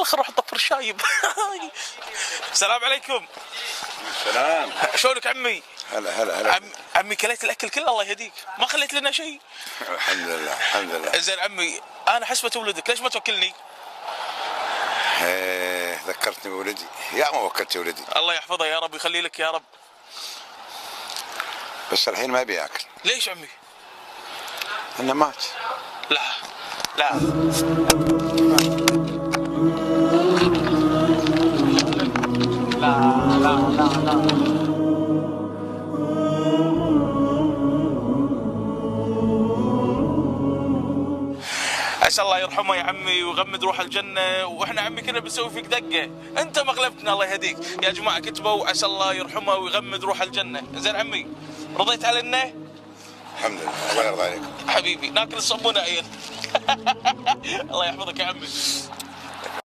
خل اروح اطفر الشايب. السلام عليكم. السلام. شلونك عمي؟ هلا. عمي كليت الاكل كله الله يهديك، ما خليت لنا شيء. الحمد لله. زين عمي انا حسبة ولدك، ليش ما توكلني؟ ذكرتني بولدي، يا ما وكلت ولدي. الله يحفظه يا رب، يخلي لك يا رب. بس الحين ما بياكل. ليش عمي؟ انه مات. لا. عسى الله يرحمه يا عمي ويغمد روح الجنة، واحنا عمي كنا بنسوي فيك دقة، انت ما غلبتنا الله يهديك، يا جماعة كتبوا عسى الله يرحمه ويغمد روح الجنة، زين عمي رضيت علينا؟ الحمد لله، الله يرضى عليكم. حبيبي ناكل الصبونة عيل. الله يحفظك يا عمي.